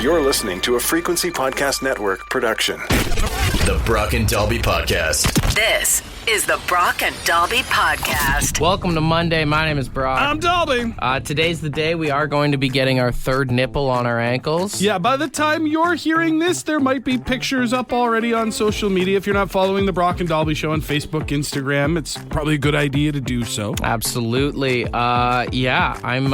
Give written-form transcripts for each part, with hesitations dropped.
You're listening to a Frequency Podcast Network production. The Brock and Dalby Podcast. This is the Brock and Dalby Podcast. Welcome to Monday. My name is Brock. I'm Dalby. Today's the day we are going to be getting our third nipple on our ankles. Yeah, by the time you're hearing this, there might be pictures up already on social media. If you're not following the Brock and Dalby Show on Facebook, Instagram, it's probably a good idea to do so. Absolutely. I'm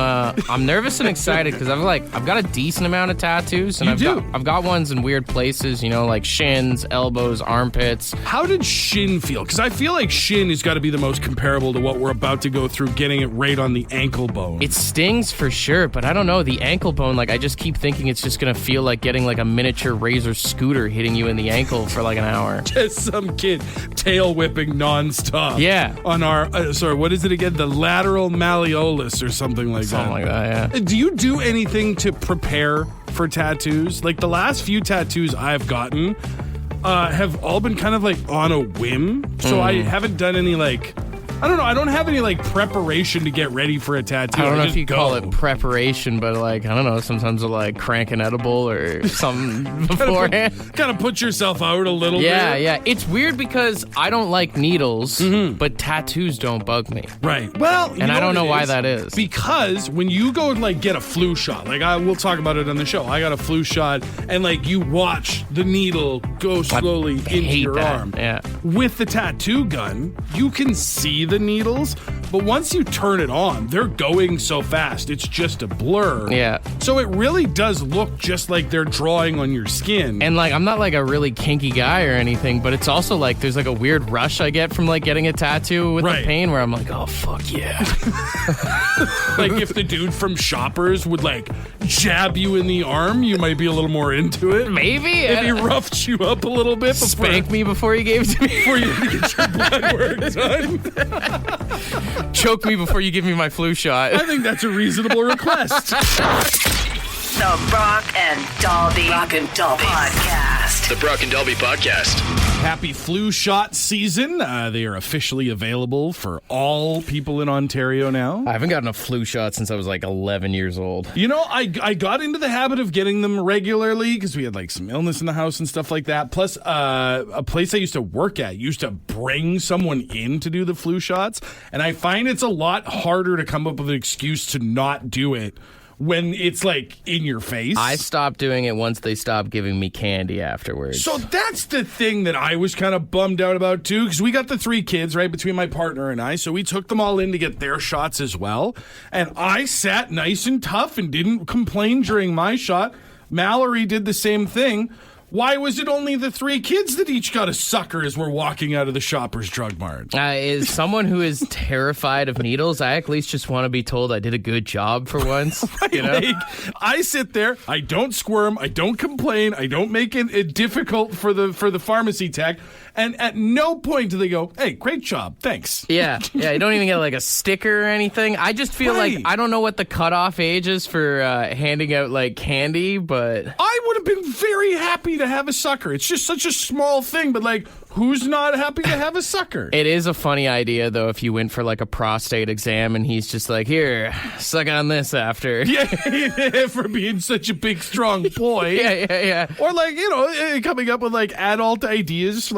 nervous and excited because I've got a decent amount of tattoos, and I've got ones in weird places, like shins, elbows, armpits. How did shin feel? Because I feel like shin has got to be the most comparable to what we're about to go through, getting it right on the ankle bone. It stings for sure, but I don't know. The ankle bone, I just keep thinking it's just going to feel like getting a miniature razor scooter hitting you in the ankle for an hour. Just some kid tail whipping nonstop. Yeah. On our, what is it again? The lateral malleolus or something like that. Something like that, yeah. Do you do anything to prepare for tattoos? The last few tattoos I've gotten have all been kind of on a whim. So I haven't done any I don't know. I don't have any preparation to get ready for a tattoo. I don't know if you call it preparation, but I don't know. Sometimes I'll crank an edible or something beforehand. Kind of put yourself out a little bit. Yeah. It's weird because I don't like needles, but tattoos don't bug me. Right. Well, and I don't know why that is. Because when you go and get a flu shot, we'll talk about it on the show. I got a flu shot, and you watch the needle go slowly into your arm. Yeah. With the tattoo gun, you can see the needles, but once you turn it on, they're going so fast, it's just a blur. Yeah. So it really does look just like they're drawing on your skin. And I'm not a really kinky guy or anything, but it's also there's a weird rush I get from getting a tattoo with the pain where I'm oh fuck yeah. If the dude from Shoppers would jab you in the arm, you might be a little more into it. Maybe. If he roughed you up a little bit. Spank me before you gave it to me. Before you get your blood work done. Choke me before you give me my flu shot. I think that's a reasonable request. The Brock and Dalby Podcast. The Brock and Dalby Podcast. Happy flu shot season. They are officially available for all people in Ontario now. I haven't gotten a flu shot since I was 11 years old. I got into the habit of getting them regularly because we had some illness in the house and stuff like that. Plus, a place I used to work at used to bring someone in to do the flu shots. And I find it's a lot harder to come up with an excuse to not do it when it's in your face. I stopped doing it once they stopped giving me candy afterwards. So that's the thing that I was kind of bummed out about too, because we got the 3 kids, right, between my partner and I, so we took them all in to get their shots as well. And I sat nice and tough and didn't complain during my shot. Mallory did the same thing. Why was it only the 3 kids that each got a sucker as we're walking out of the Shoppers Drug Mart? As someone who is terrified of needles, I at least just want to be told I did a good job for once. Right, I sit there, I don't squirm, I don't complain, I don't make it difficult for the pharmacy tech, and at no point do they go, "Hey, great job, thanks." Yeah, you don't even get a sticker or anything. I just feel I don't know what the cutoff age is for handing out candy, but I would have been very happy to have a sucker. It's just such a small thing, but who's not happy to have a sucker? It is a funny idea, though, if you went for a prostate exam and he's just here, suck on this after. Yeah, for being such a big, strong boy. Yeah. Or coming up with adult ideas,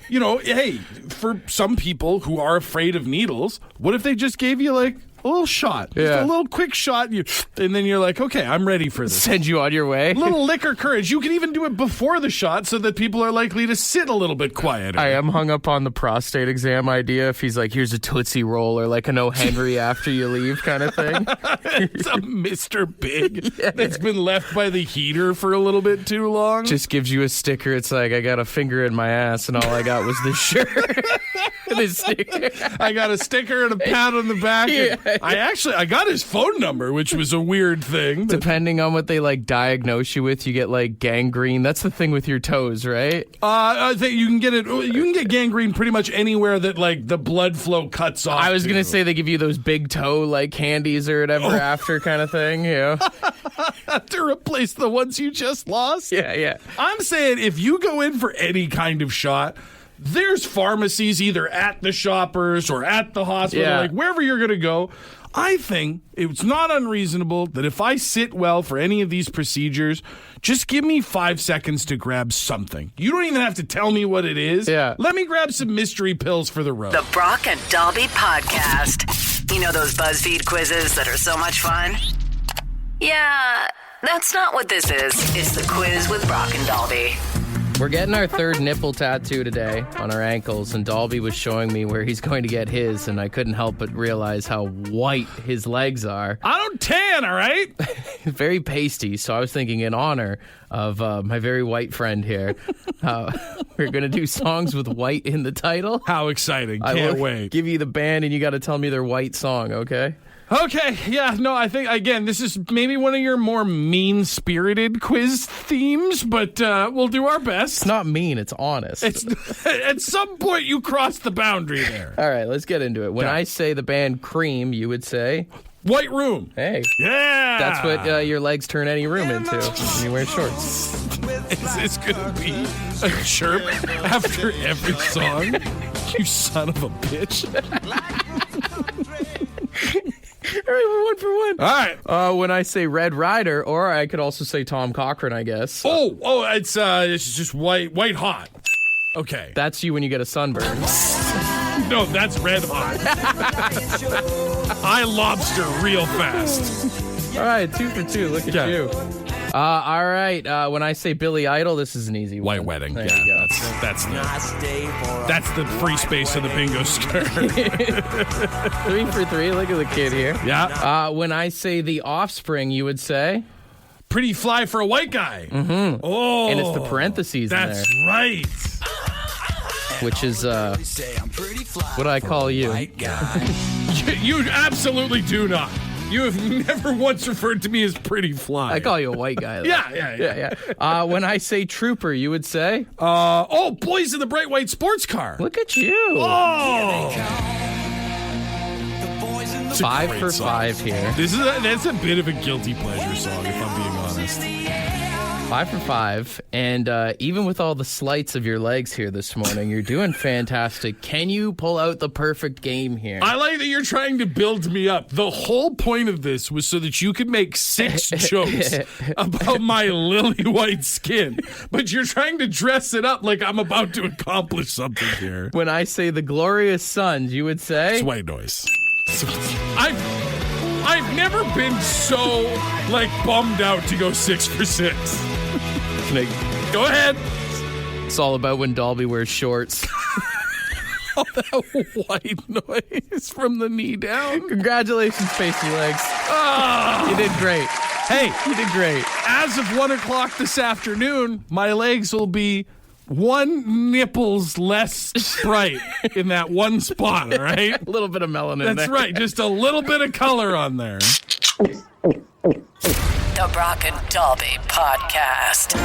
hey, for some people who are afraid of needles, what if they just gave you a little shot, just a little quick shot, and then you're okay, I'm ready for this. Send you on your way. A little liquor courage. You can even do it before the shot so that people are likely to sit a little bit quieter. I am hung up on the prostate exam idea. If he's here's a Tootsie Roll or an O. Henry after you leave kind of thing. It's a Mr. Big that's been left by the heater for a little bit too long. Just gives you a sticker. It's I got a finger in my ass and all I got was this shirt. This sticker. I got a sticker and a pat on the back. Yeah. I got his phone number, which was a weird thing. Depending on what they diagnose you with, you get gangrene. That's the thing with your toes, right? I think you can get it. You can get gangrene pretty much anywhere that the blood flow cuts off. I was gonna say they give you those big toe candies or whatever after kind of thing. Yeah. To replace the ones you just lost. Yeah. I'm saying if you go in for any kind of shot, there's pharmacies either at the Shoppers or at the hospital, wherever you're going to go. I think it's not unreasonable that if I sit well for any of these procedures, just give me 5 seconds to grab something. You don't even have to tell me what it is. Yeah. Let me grab some mystery pills for the road. The Brock and Dalby Podcast. You know those BuzzFeed quizzes that are so much fun? Yeah, that's not what this is. It's the quiz with Brock and Dalby. We're getting our third nipple tattoo today on our ankles, and Dalby was showing me where he's going to get his, and I couldn't help but realize how white his legs are. I don't tan, all right? Very pasty, so I was thinking in honor of my very white friend here, we're going to do songs with white in the title. How exciting. I Can't will wait. give you the band, and you got to tell me their white song, okay? Okay, yeah, no, I think, again, this is maybe one of your more mean-spirited quiz themes, but we'll do our best. It's not mean, it's honest. At some point, you crossed the boundary there. All right, let's get into it. When I say the band Cream, you would say... White Room. Hey. Yeah. That's what your legs turn any room into when you wear shorts. Is this going to be a chirp after every song? You son of a bitch. All right, we're 1 for 1. All right. When I say Red Rider, or I could also say Tom Cochrane, I guess. It's just white hot. Okay. That's you when you get a sunburn. No, that's red hot. I lobster real fast. All right, 2 for 2. Look at you. All right. When I say Billy Idol, this is an easy one. White wedding. There Yeah, you go. that's the free space of the bingo skirt. 3 for 3. Look at the kid here. Yeah. When I say The Offspring, you would say? Pretty fly for a white guy. Mm-hmm. Oh. And it's the parentheses in there. That's right. Which is, what I call you. You absolutely do not. You have never once referred to me as pretty fly. I call you a white guy, though. Yeah. When I say Trooper, you would say? Boys in the bright white sports car. Look at you. Oh. 5 for 5 here. That's a bit of a guilty pleasure song, if I'm being honest. 5 for 5, and even with all the slights of your legs here this morning, you're doing fantastic. Can you pull out the perfect game here? I like that you're trying to build me up. The whole point of this was so that you could make 6 jokes about my lily white skin, but you're trying to dress it up like I'm about to accomplish something here. When I say the glorious sons, you would say? It's white noise. I've never been so, bummed out to go 6 for 6. Go ahead. It's all about when Dalby wears shorts. All that white noise from the knee down. Congratulations, pasty legs. Oh. You did great. Hey, You did great. as of 1 o'clock this afternoon, my legs will be 1 nipples less bright in that one spot, all right? A little bit of melanin there. That's right, just a little bit of color on there. The Brock and Dalby Podcast.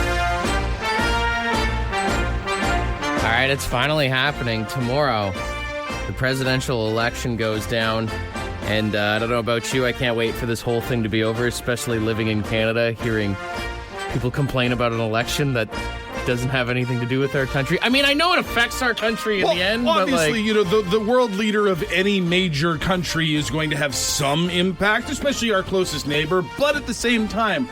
All right, it's finally happening. Tomorrow, the presidential election goes down. And I don't know about you, I can't wait for this whole thing to be over, especially living in Canada, hearing people complain about an election that doesn't have anything to do with our country. I mean, I know it affects our country in the end, obviously, but the world leader of any major country is going to have some impact, especially our closest neighbor. But at the same time,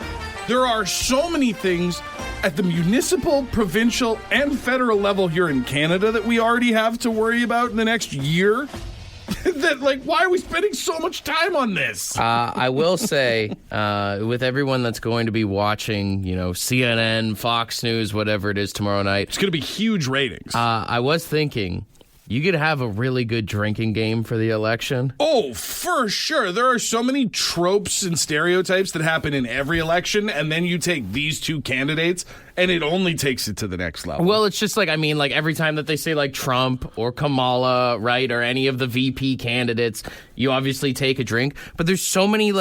there are so many things at the municipal, provincial, and federal level here in Canada that we already have to worry about in the next year. That, why are we spending so much time on this? I will say, with everyone that's going to be watching, CNN, Fox News, whatever it is tomorrow night, It's going to be huge ratings. I was thinking you could have a really good drinking game for the election. Oh, for sure. There are so many tropes and stereotypes that happen in every election, and then you take these 2 candidates, and it only takes it to the next level. Well, it's just every time that they say Trump or Kamala, right, or any of the VP candidates, you obviously take a drink. But there's so many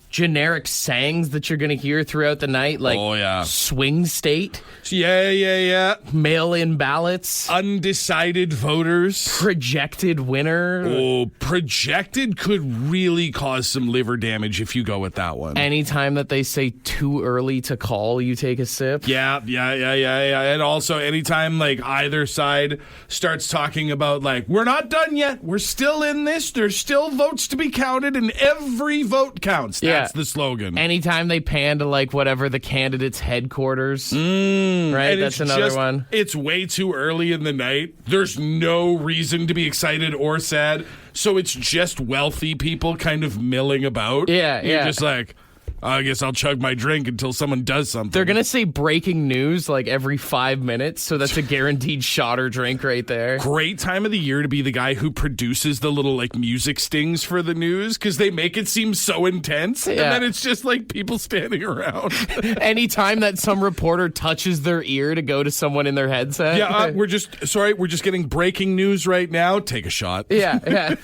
generic sayings that you're going to hear throughout the night, like swing state. Yeah. Mail-in ballots. Undecided voters. Projected winner. Oh, projected could really cause some liver damage if you go with that one. Anytime that they say too early to call, you take a sip. Yeah. And also anytime like either side starts talking about like, we're not done yet. We're still in this. There's still votes to be counted and every vote counts. That's the slogan. Anytime they pan to like whatever the candidate's headquarters. Right? That's another one. It's way too early in the night. There's no reason to be excited or sad. So it's just wealthy people kind of milling about. Yeah. You're just like, I guess I'll chug my drink until someone does something. They're going to say breaking news like every 5 minutes, so that's a guaranteed shot or drink right there. Great time of the year to be the guy who produces the little like music stings for the news because they make it seem so intense. And then it's just like people standing around. Anytime that some reporter touches their ear to go to someone in their headset. Yeah, we're just getting breaking news right now. Take a shot. Yeah.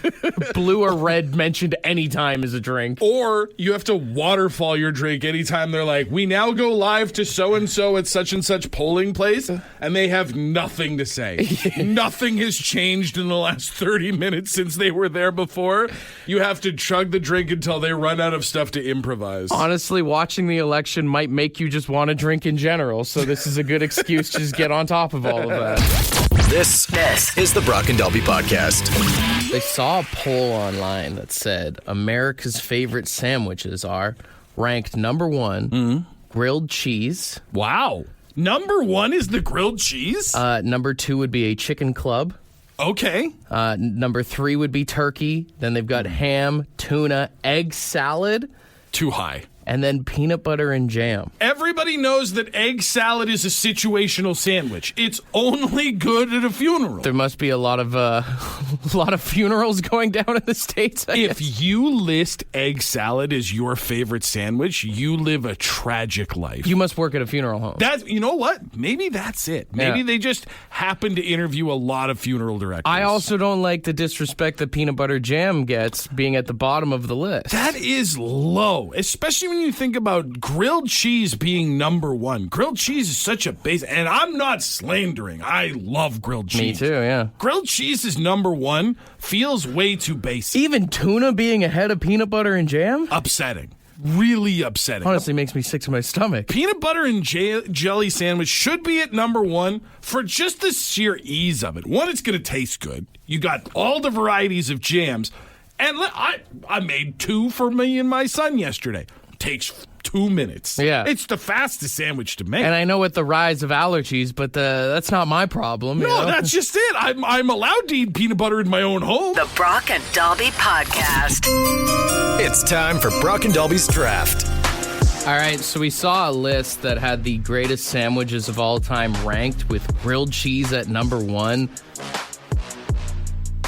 Blue or red mentioned anytime is a drink. Or you have to waterfall your drink anytime they're like, we now go live to so-and-so at such and such polling place, and they have nothing to say. Nothing has changed in the last 30 minutes since they were there before. You have to chug the drink until they run out of stuff to improvise. Honestly, watching the election might make you just want to drink in general, so this is a good excuse to just get on top of all of that. This is the Brock and Dalby Podcast. They saw a poll online that said America's favorite sandwiches are ranked number one, grilled cheese. Wow. Number one is the grilled cheese? Number two would be a chicken club. Okay. Number three would be turkey. Then they've got ham, tuna, egg salad. Too high. And then peanut butter and jam. Everybody knows that egg salad is a situational sandwich. It's only good at a funeral. There must be a lot of funerals going down in the States. If you list egg salad as your favorite sandwich, you live a tragic life. You must work at a funeral home. You know what? Maybe that's it. Maybe they just happen to interview a lot of funeral directors. I also don't like the disrespect that peanut butter jam gets being at the bottom of the list. That is low, especially when you think about grilled cheese being number one. Grilled cheese is such a base, and I'm not slandering. I love grilled cheese. Me too, yeah. Grilled cheese is number one. Feels way too basic. Even tuna being ahead of peanut butter and jam? Upsetting. Really upsetting. Honestly, makes me sick to my stomach. Peanut butter and jelly sandwich should be at number one for just the sheer ease of it. One, it's going to taste good. You got all the varieties of jams. And I made two for me and my son yesterday. Takes 2 minutes. Yeah. It's the fastest sandwich to make. And I know with the rise of allergies, but that's not my problem. No, that's just it. I'm allowed to eat peanut butter in my own home. The Brock and Dalby Podcast. It's time for Brock and Dalby's Draft. All right, so we saw a list that had the greatest sandwiches of all time ranked with grilled cheese at number one.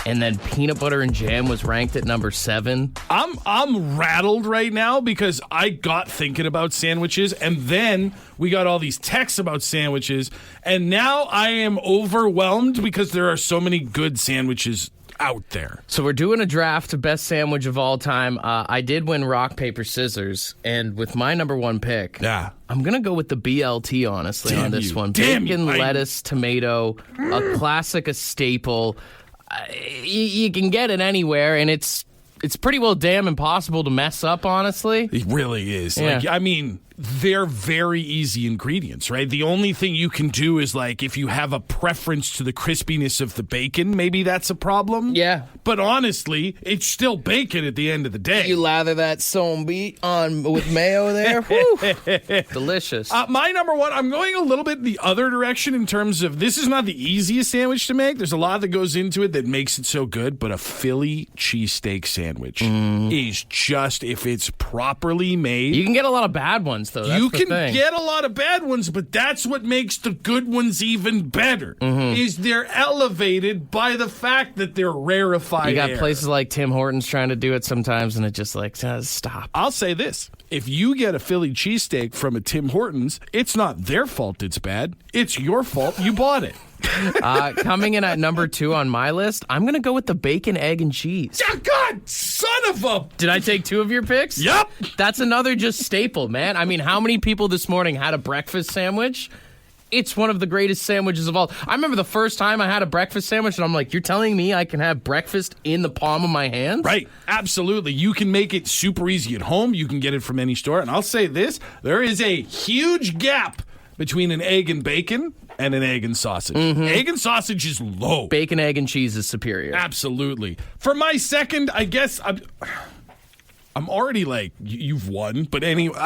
And then peanut butter and jam was ranked at number 7. I'm rattled right now because I got thinking about sandwiches, and then we got all these texts about sandwiches, and now I am overwhelmed because there are so many good sandwiches out there. So we're doing a draft of best sandwich of all time. I did win rock, paper, scissors, and with my number one pick, I'm going to go with the BLT, honestly, on this one. Bacon, lettuce, tomato, a classic, a staple. You can get it anywhere, and it's pretty well damn impossible to mess up, honestly. It really is. Yeah. Like, I mean, they're very easy ingredients, right? The only thing you can do is, like, if you have a preference to the crispiness of the bacon, maybe that's a problem. Yeah. But honestly, it's still bacon at the end of the day. You lather that beet on with mayo there. Woo. Delicious. My number one, I'm going a little bit the other direction in terms of this is not the easiest sandwich to make. There's a lot that goes into it that makes it so good, but a Philly cheesesteak sandwich is just, if it's properly made. You can get a lot of bad ones, though. That's you the can thing. get a lot of bad ones, but that's what makes the good ones even better, is they're elevated by the fact that they're rarefied. You got places like Tim Hortons trying to do it sometimes, and it just like, stop. I'll say this. If you get a Philly cheesesteak from a Tim Hortons, it's not their fault it's bad. It's your fault you bought it. Coming in at number 2 on my list, I'm going to go with the bacon, egg, and cheese. Oh, God, son of a... Did I take 2 of your picks? Yep. That's another just staple, man. I mean, how many people this morning had a breakfast sandwich? It's one of the greatest sandwiches of all. I remember the first time I had a breakfast sandwich, and I'm like, you're telling me I can have breakfast in the palm of my hand? Right. Absolutely. You can make it super easy at home. You can get it from any store. And I'll say this, there is a huge gap between an egg and bacon and an egg and sausage. Egg and sausage is low. Bacon, egg, and cheese is superior. Absolutely. For my second, I guess I'm already like, you've won. But anyway,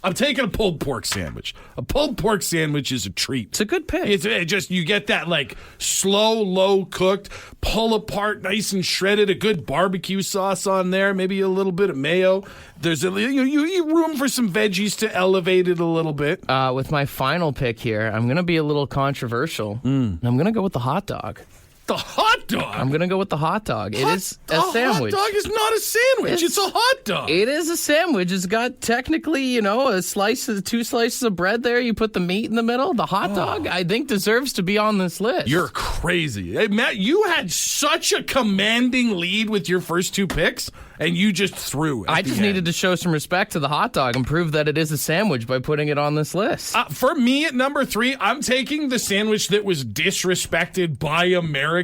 I'm taking a pulled pork sandwich. A pulled pork sandwich is a treat. It's a good pick. It's just, you get that like slow, low cooked, pull apart, nice and shredded, a good barbecue sauce on there, maybe a little bit of mayo. There's you room for some veggies to elevate it a little bit. With my final pick here, I'm going to be a little controversial. I'm going to go with the hot dog. The hot dog? I'm going to go with the hot dog. It is a sandwich. A hot dog is not a sandwich. It's a hot dog. It is a sandwich. It's got technically, a slice of 2 slices of bread there. You put the meat in the middle. The hot dog, I think, deserves to be on this list. You're crazy. Hey, Matt, you had such a commanding lead with your first 2 picks, and you just threw. I just needed to show some respect to the hot dog and prove that it is a sandwich by putting it on this list. For me, at number 3, I'm taking the sandwich that was disrespected by Americans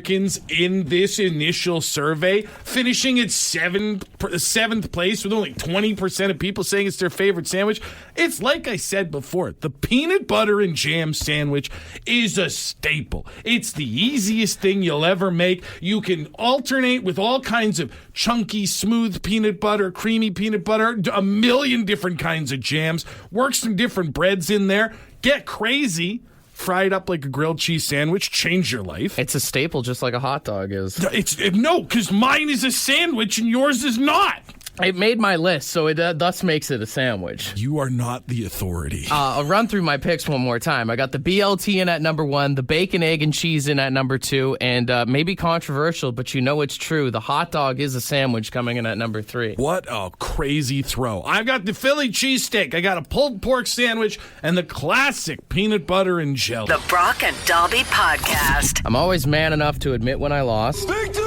in this initial survey, finishing at 7th place with only 20% of people saying it's their favorite sandwich. It's like I said before, the peanut butter and jam sandwich is a staple. It's the easiest thing you'll ever make. You can alternate with all kinds of chunky, smooth peanut butter, creamy peanut butter, a million different kinds of jams, work some different breads in there, get crazy. Fry it up like a grilled cheese sandwich, change your life. It's a staple just like a hot dog is. No, because mine is a sandwich and yours is not. It made my list, so it thus makes it a sandwich. You are not the authority. I'll run through my picks one more time. I got the BLT in at number 1, the bacon, egg, and cheese in at number 2, and maybe controversial, but it's true. The hot dog is a sandwich coming in at number 3. What a crazy throw. I've got the Philly cheesesteak. I got a pulled pork sandwich and the classic peanut butter and jelly. The Brock and Dalby Podcast. I'm always man enough to admit when I lost. Victory!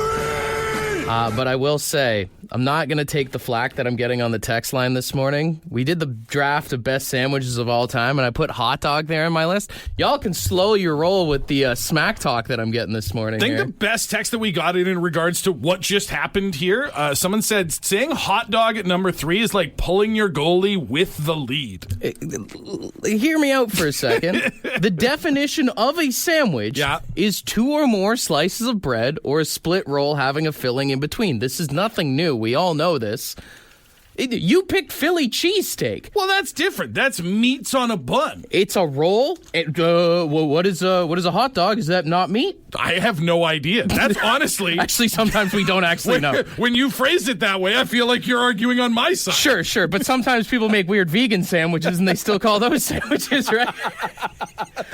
But I will say, I'm not going to take the flack that I'm getting on the text line this morning. We did the draft of best sandwiches of all time, and I put hot dog there in my list. Y'all can slow your roll with the smack talk that I'm getting this morning. I think the best text that we got in regards to what just happened here, someone said, saying hot dog at number 3 is like pulling your goalie with the lead. Hear me out for a second. The definition of a sandwich is 2 or more slices of bread or a split roll having a filling in between. This is nothing new. We all know this. You picked Philly cheesesteak. Well, that's different. That's meats on a bun. It's a roll. What is a hot dog? Is that not meat? I have no idea. That's honestly... Actually, sometimes we don't actually know. When you phrase it that way, I feel like you're arguing on my side. Sure. But sometimes people make weird vegan sandwiches and they still call those sandwiches, right?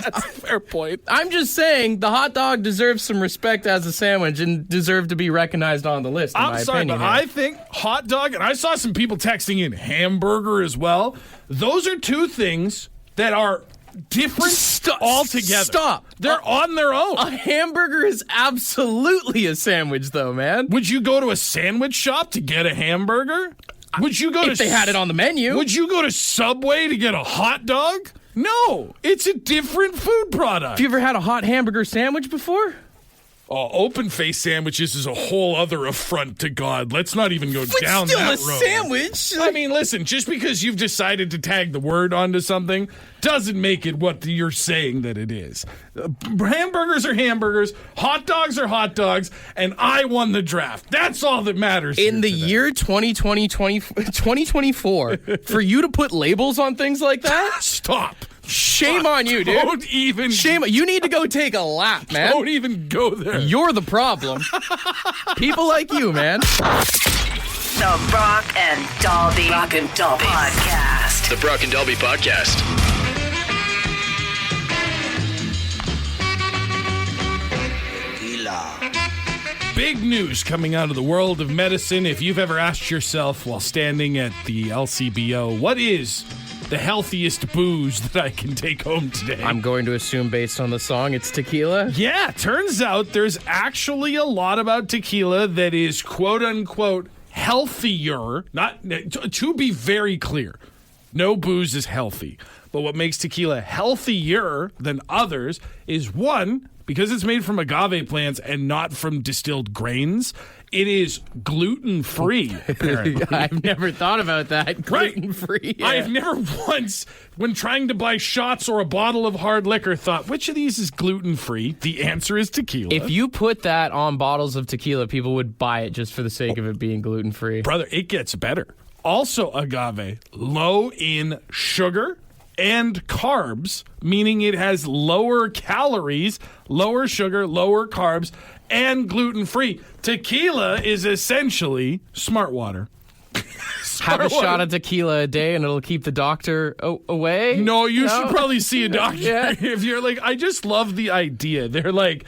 That's a fair point. I'm just saying the hot dog deserves some respect as a sandwich and deserve to be recognized on the list, in my opinion. But I think hot dog, and I saw some people texting in hamburger as well. Those are 2 things that are different altogether. Stop. They're on their own. A hamburger is absolutely a sandwich, though, man. Would you go to a sandwich shop to get a hamburger? Would you go if they had it on the menu? Would you go to Subway to get a hot dog? No. It's a different food product. Have you ever had a hot hamburger sandwich before? Open-faced sandwiches is a whole other affront to God. Let's not even go down that road. It's still a sandwich. I mean, listen, just because you've decided to tag the word onto something doesn't make it what you're saying that it is. Hamburgers are hamburgers, hot dogs are hot dogs, and I won the draft. That's all that matters. In the year 2024, for you to put labels on things like that? Stop. Shame on you, dude. Don't even... Shame. You need to go take a lap, man. Don't even go there. You're the problem. People like you, man. The Brock and Dalby Podcast. The Brock and Dalby Podcast. Big news coming out of the world of medicine. If you've ever asked yourself while standing at the LCBO, what is the healthiest booze that I can take home today. I'm going to assume based on the song it's tequila. Yeah, turns out there's actually a lot about tequila that is quote-unquote healthier. Not to be very clear, no booze is healthy. But what makes tequila healthier than others is, one, because it's made from agave plants and not from distilled grains, it is gluten-free, apparently. I've never thought about that. Gluten-free. Yeah. I've never once, when trying to buy shots or a bottle of hard liquor, thought, which of these is gluten-free? The answer is tequila. If you put that on bottles of tequila, people would buy it just for the sake of it being gluten-free. Brother, it gets better. Also, agave, low in sugar and carbs, meaning it has lower calories, lower sugar, lower carbs, and gluten-free. Tequila is essentially smart water. Have a shot of tequila a day and it'll keep the doctor away? No, you should probably see a doctor. Yeah. If you're like, I just love the idea. They're like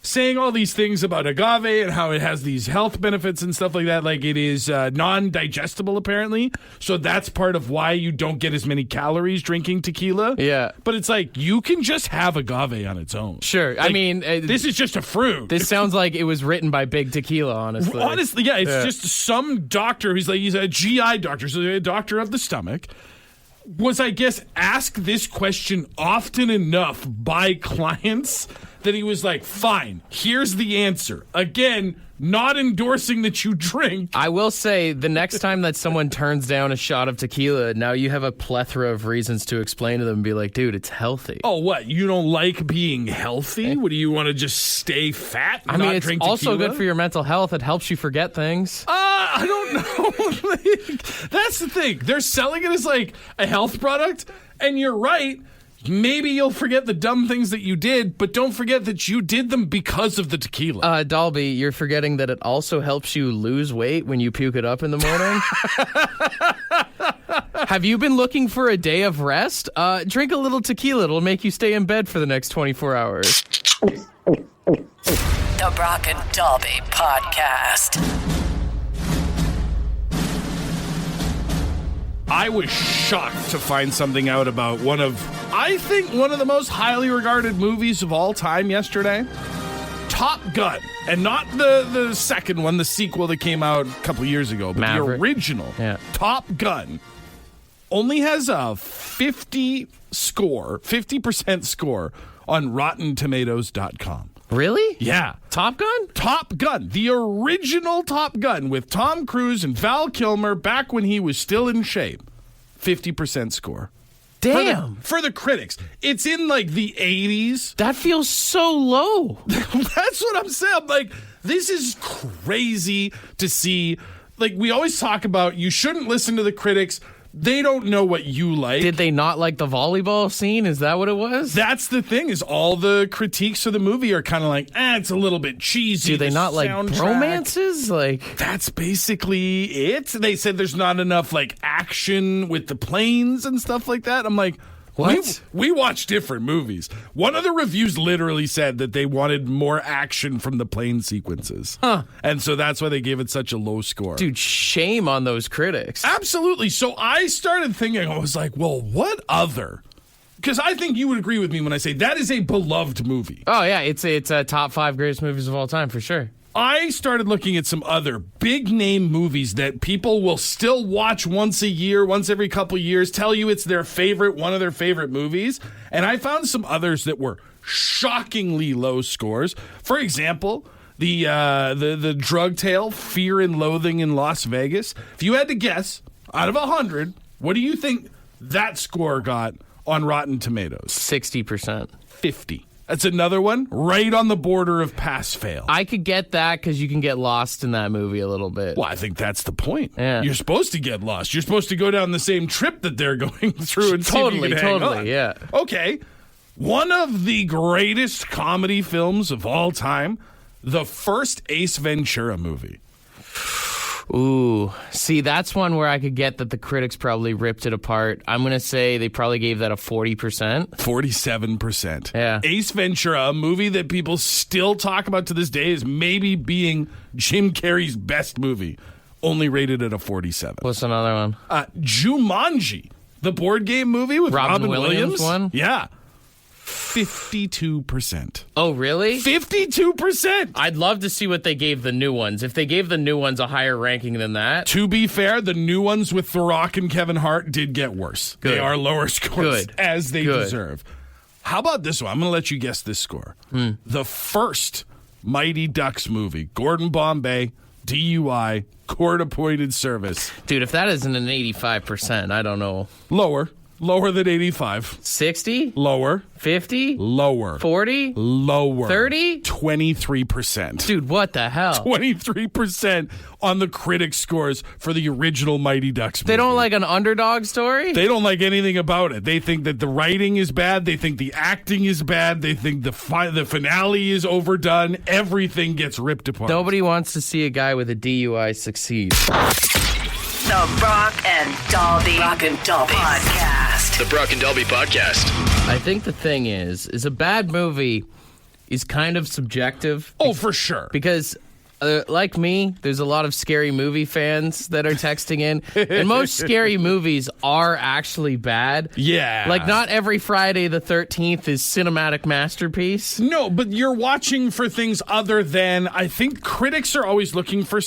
saying all these things about agave and how it has these health benefits and stuff like that. Like it is non-digestible, apparently. So that's part of why you don't get as many calories drinking tequila. Yeah. But it's like, you can just have agave on its own. Sure. Like, I mean, this is just a fruit. This sounds like it was written by Big Tequila, honestly. Honestly, yeah. It's just some doctor who's like, he's a GI doctor, so a doctor of the stomach, was, I guess, asked this question often enough by clients that he was like, fine, here's the answer. Again, not endorsing that you drink. I will say, the next time that someone turns down a shot of tequila, now you have a plethora of reasons to explain to them and be like, dude, it's healthy. Oh, what? You don't like being healthy? What, do you want to just stay fat and I mean, not it's drink also tequila? good for your mental health. It helps you forget things. I don't know. Like, that's the thing. They're selling it as like a health product, and you're right. Maybe you'll forget the dumb things that you did, but don't forget that you did them because of the tequila. Dalby, you're forgetting that it also helps you lose weight when you puke it up in the morning. Have you been looking for a day of rest? Drink a little tequila. It'll make you stay in bed for the next 24 hours. The Brock and Dalby Podcast. I was shocked to find something out about one of the most highly regarded movies of all time yesterday. Top Gun. And not the second one, the sequel that came out a couple years ago, but Maverick. the original. Yeah. Top Gun only has a 50% score on RottenTomatoes.com. Really? Yeah. Top Gun? Top Gun, the original Top Gun with Tom Cruise and Val Kilmer back when he was still in shape. 50% score. Damn. For the critics. It's in like the 80s. That feels so low. That's what I'm saying. I'm like, this is crazy to see. Like, we always talk about you shouldn't listen to the critics. They don't know what you like. Did they not like the volleyball scene? Is that what it was? That's the thing, is all the critiques of the movie are kind of like, it's a little bit cheesy. Do they not like soundtrack. romances? Like, That's basically it. They said there's not enough like action with the planes and stuff like that. I'm like, what? We watch different movies. One of the reviews literally said that they wanted more action from the plane sequences. Huh. And so that's why they gave it such a low score. dude, shame on those critics. Absolutely. So I started thinking, I was like, well, what other? Because I think you would agree with me when I say that is a beloved movie. Oh, yeah, it's a top 5 greatest movies of all time, for sure. I started looking at some other big name movies that people will still watch once a year, once every couple years, tell you it's their favorite, one of their favorite movies. And I found some others that were shockingly low scores. For example, the drug tale, Fear and Loathing in Las Vegas. If you had to guess, out of 100, what do you think that score got on Rotten Tomatoes? 60%. 50. That's another one right on the border of pass-fail. I could get that because you can get lost in that movie a little bit. Well, I think that's the point. Yeah. You're supposed to get lost. You're supposed to go down the same trip that they're going through and see if you can hang on. Yeah. Okay. One of the greatest comedy films of all time, the first Ace Ventura movie. Ooh, see, that's one where I could get that the critics probably ripped it apart. I'm going to say they probably gave that a 40%. 47%. Yeah. Ace Ventura, a movie that people still talk about to this day as maybe being Jim Carrey's best movie, only rated at a 47. What's another one? Jumanji, The board game movie with Robin Robin Williams one? Yeah. 52%. Oh, really? 52%! I'd love to see what they gave the new ones. If they gave the new ones a higher ranking than that. To be fair, the new ones with The Rock and Kevin Hart did get worse. Good. They are lower scores, Good. as they Good. deserve. How about this one? I'm going to let you guess this score. The first Mighty Ducks movie, Gordon Bombay, DUI, court-appointed service. Dude, if that isn't an 85%, I don't know. Lower than 85. 60? Lower. 50? Lower. 40? Lower. 30? 23%. Dude, what the hell? 23% on the critic scores for the original Mighty Ducks movie. They don't like an underdog story? They don't like anything about it. They think that the writing is bad. They think the acting is bad. They think the finale is overdone. Everything gets ripped apart. Nobody wants to see a guy with a DUI succeed. The Brock and Dalby Podcast. The Brock and Dalby Podcast. I think the thing is a bad movie is kind of subjective. Oh, for sure. Because, like me, there's a lot of scary movie fans that are texting in. And most scary movies are actually bad. Yeah. Like, not every Friday the 13th is cinematic masterpiece. No, but you're watching for things other than, I think critics are always looking for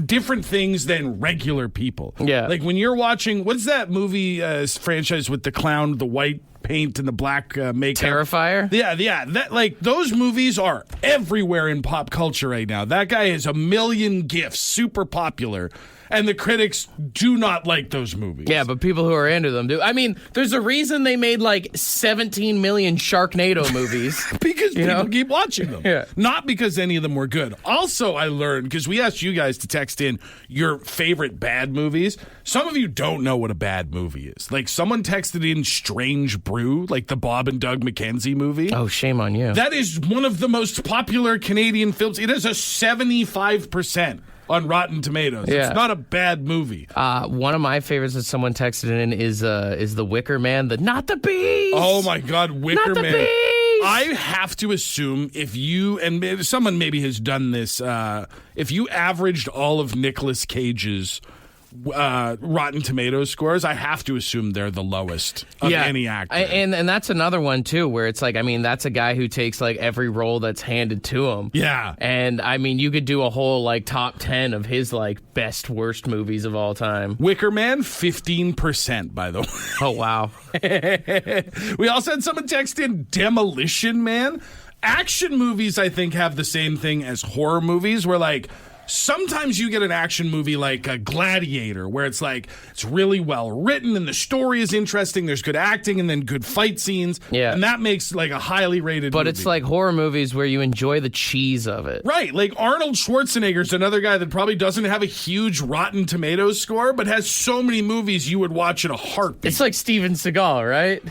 different things than regular people. Yeah. Like when you're watching, what's that movie franchise with the clown, the white paint and the black makeup? Terrifier? Yeah. That those movies are everywhere in pop culture right now. That guy has 1 million gifts, super popular. And the critics do not like those movies. Yeah, but people who are into them do. I mean, there's a reason they made 17 million Sharknado movies. Because people keep watching them. Yeah. Not because any of them were good. Also, I learned, because we asked you guys to text in your favorite bad movies. Some of you don't know what a bad movie is. Like, someone texted in Strange Brew, like the Bob and Doug McKenzie movie. Oh, shame on you. That is one of the most popular Canadian films. It has a 75% on Rotten Tomatoes. Yeah. It's not a bad movie. One of my favorites that someone texted in is The Wicker Man, not the bees. Oh my God, Wicker Not the Man. bees. I have to assume if you, and someone maybe has done this, if you averaged all of Nicolas Cage's Rotten Tomatoes scores, I have to assume they're the lowest of any actor. And that's another one too, where it's that's a guy who takes every role that's handed to him. Yeah. And you could do a whole top 10 of his best worst movies of all time. Wicker Man, 15%, by the way. Oh wow. We also had someone text in Demolition Man. Action movies, I think, have the same thing as horror movies, where sometimes you get an action movie like a Gladiator, where it's it's really well written and the story is interesting, there's good acting and then good fight scenes. Yeah. And that makes a highly rated But movie. it's like horror movies where you enjoy the cheese of it. Right, like Arnold Schwarzenegger's another guy that probably doesn't have a huge Rotten Tomatoes score, but has so many movies you would watch in a heartbeat. It's like Steven Seagal, right?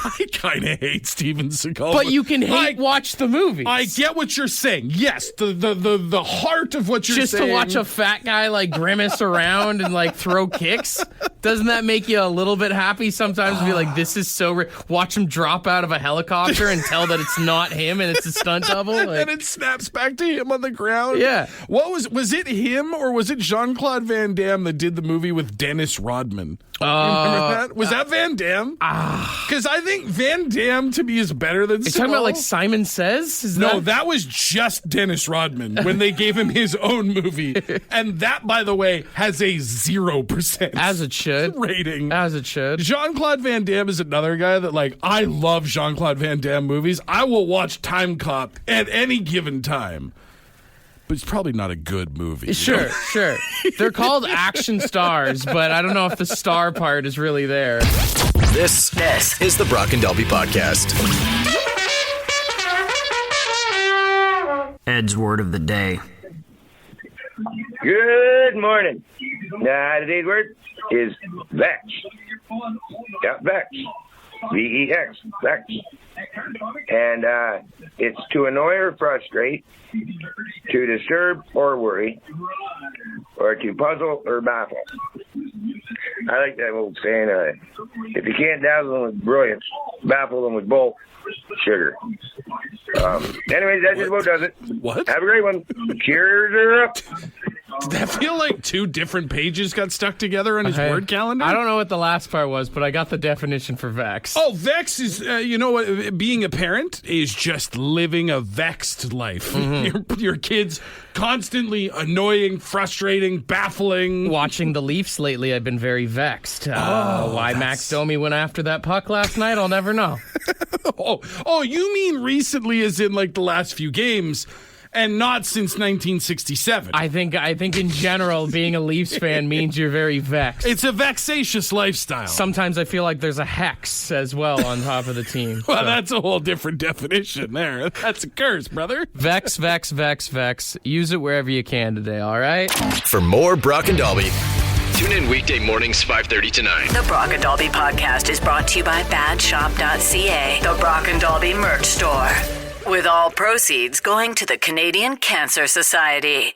I kind of hate Steven Seagal. But you can watch the movies. I get what you're saying. Yes, the heart of what you're saying. Just to watch a fat guy grimace around and throw kicks? Doesn't that make you a little bit happy sometimes to be this is so watch him drop out of a helicopter and tell that it's not him and it's a stunt double? And it snaps back to him on the ground. Yeah. What was it him or was it Jean-Claude Van Damme that did the movie with Dennis Rodman? You remember that? Was that Van Damme? Because I think Van Damme to me is better than You're talking about Simon Says? That was just Dennis Rodman when they gave him his own movie. And that, by the way, has a 0% As it should. rating. As it should. Jean-Claude Van Damme is another guy that, I love Jean-Claude Van Damme movies. I will watch Time Cop at any given time. But it's probably not a good movie. Sure. They're called action stars, but I don't know if the star part is really there. This is the Brock and Dalby Podcast. Ed's word of the day. Good morning. Today's word is vex. Yeah, vex. V-E-X. Vex. And it's to annoy or frustrate, to disturb or worry, or to puzzle or baffle. I like that old saying, if you can't dazzle them with brilliance, baffle them with bulk sugar. Anyways, that just about does it. What? Have a great one. Cheers her up. Did that feel like two different pages got stuck together on his word calendar? I don't know what the last part was, but I got the definition for vex. Oh, vex is, you know what, being a parent is just living a vexed life. Your kids constantly annoying, frustrating, baffling. Watching the Leafs lately, I've been very vexed. Why Max Domi went after that puck last night, I'll never know. Oh, you mean recently as in like the last few games and not since 1967. I think in general, being a Leafs fan means you're very vexed. It's a vexatious lifestyle. Sometimes I feel like there's a hex as well on top of the team. Well, that's a whole different definition there. That's a curse, brother. Vex, vex, vex, vex. Use it wherever you can today, all right? For more Brock and Dalby, tune in weekday mornings 5:30 to 9. The Brock and Dalby podcast is brought to you by badshop.ca, the Brock and Dalby merch store. With all proceeds going to the Canadian Cancer Society.